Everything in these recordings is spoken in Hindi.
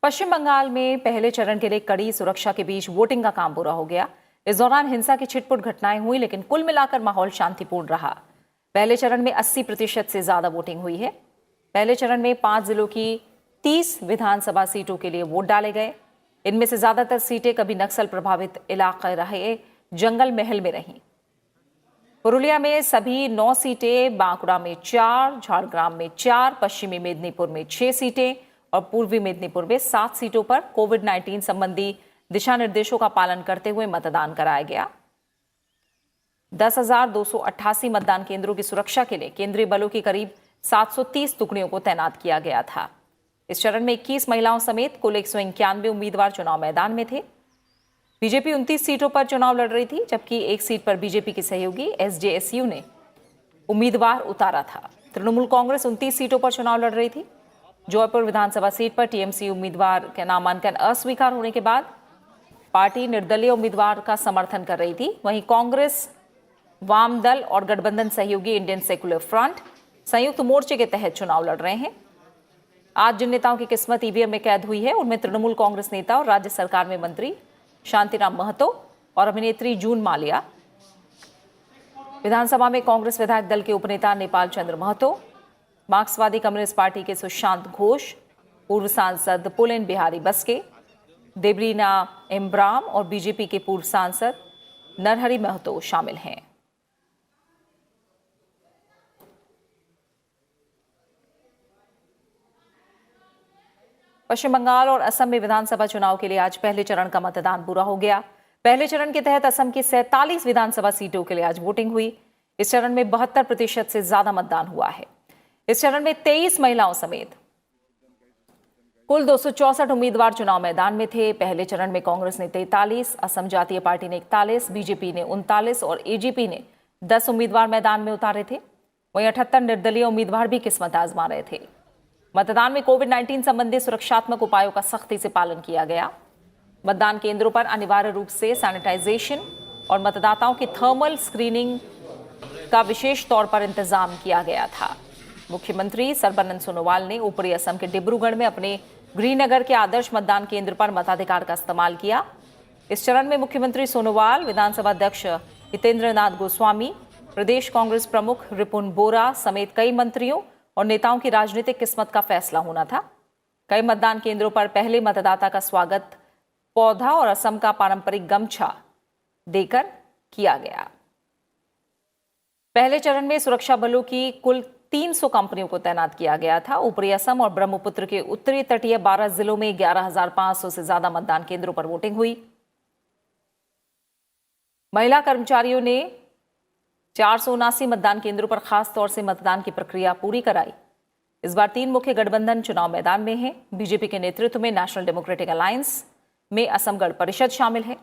पश्चिम बंगाल में पहले चरण के लिए कड़ी सुरक्षा के बीच वोटिंग का काम पूरा हो गया। इस दौरान हिंसा की छिटपुट घटनाएं हुई, लेकिन कुल मिलाकर माहौल शांतिपूर्ण रहा। पहले चरण में 80% से ज्यादा वोटिंग हुई है। पहले चरण में 5 जिलों की 30 विधानसभा सीटों के लिए वोट डाले गए। इनमें से ज्यादातर सीटें कभी नक्सल प्रभावित इलाके रहे जंगल महल में रहीं। पुरुलिया में सभी 9 सीटें, बांकुड़ा में 4, झारग्राम में 4, पश्चिमी मेदिनीपुर में 6 सीटें और पूर्वी मेदिनीपुर में 7 सीटों पर कोविड-19 संबंधी दिशा निर्देशों का पालन करते हुए मतदान कराया गया। 10,288 मतदान केंद्रों की सुरक्षा के लिए केंद्रीय बलों की करीब 730 टुकड़ियों को तैनात किया गया था। इस चरण में 21 महिलाओं समेत कुल 191 उम्मीदवार चुनाव मैदान में थे। बीजेपी 29 सीटों पर चुनाव लड़ रही थी, जबकि एक सीट पर बीजेपी की सहयोगी एसजेएसयू ने उम्मीदवार उतारा था। तृणमूल कांग्रेस 29 सीटों पर चुनाव लड़ रही थी। जौनपुर विधानसभा सीट पर टीएमसी उम्मीदवार का नामांकन अस्वीकार होने के बाद पार्टी निर्दलीय उम्मीदवार का समर्थन कर रही थी। वहीं कांग्रेस, वाम दल और गठबंधन सहयोगी इंडियन सेकुलर फ्रंट संयुक्त मोर्चे के तहत चुनाव लड़ रहे हैं। आज जिन नेताओं की किस्मत ईवीएम में कैद हुई है, उनमें तृणमूल कांग्रेस नेता और राज्य सरकार में मंत्री शांतिराम महतो और अभिनेत्री जून मालिया, विधानसभा में कांग्रेस विधायक दल के उपनेता नेपाल चंद्र महतो, मार्क्सवादी कम्युनिस्ट पार्टी के सुशांत घोष, पूर्व सांसद पुलेन बिहारी बस्के, देबरीना एम्ब्राम और बीजेपी के पूर्व सांसद नरहरि महतो शामिल हैं। पश्चिम बंगाल और असम में विधानसभा चुनाव के लिए आज पहले चरण का मतदान पूरा हो गया। पहले चरण के तहत असम की 47 विधानसभा सीटों के लिए आज वोटिंग हुई। इस चरण में 72% से ज्यादा मतदान हुआ है। इस चरण में 23 महिलाओं समेत कुल 264 उम्मीदवार चुनाव मैदान में थे। पहले चरण में कांग्रेस ने 43, असम जातीय पार्टी ने 41, बीजेपी ने 39 और एजीपी ने 10 उम्मीदवार मैदान में उतारे थे। वहीं 78 निर्दलीय उम्मीदवार भी किस्मत आजमा रहे थे। मतदान में कोविड-19 संबंधी सुरक्षात्मक उपायों का सख्ती से पालन किया गया। मतदान केंद्रों पर अनिवार्य रूप से सैनिटाइजेशन और मतदाताओं की थर्मल स्क्रीनिंग का विशेष तौर पर इंतजाम किया गया था। मुख्यमंत्री सर्बानंद सोनोवाल ने ऊपरी असम के डिब्रूगढ़ में अपने गृहनगर के आदर्श मतदान केंद्र पर मताधिकार का इस्तेमाल किया। इस चरण में मुख्यमंत्री सोनोवाल, विधानसभा अध्यक्ष हितेंद्र नाथ गोस्वामी, प्रदेश कांग्रेस प्रमुख रिपुन बोरा समेत कई मंत्रियों और नेताओं की राजनीतिक किस्मत का फैसला होना था। कई मतदान केंद्रों पर पहले मतदाता का स्वागत पौधा और असम का पारंपरिक गमछा देकर किया गया। पहले चरण में सुरक्षा बलों की कुल 300 कंपनियों को तैनात किया गया था। ऊपरी असम और ब्रह्मपुत्र के उत्तरी तटीय 12 जिलों में 11,500 से ज्यादा मतदान केंद्रों पर वोटिंग हुई। महिला कर्मचारियों ने 479 मतदान केंद्रों पर खास तौर से मतदान की प्रक्रिया पूरी कराई। इस बार 3 मुख्य गठबंधन चुनाव मैदान में हैं। बीजेपी के नेतृत्व में नेशनल डेमोक्रेटिक अलायंस में असम गण परिषद शामिल है।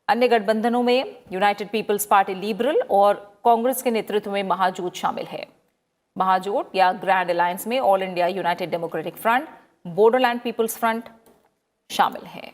अन्य गठबंधनों में यूनाइटेड पीपल्स पार्टी लिबरल और कांग्रेस के नेतृत्व में महाजोट शामिल है। महाजोट या ग्रैंड अलायंस में All India United Democratic Front, Bodoland People's Front शामिल है।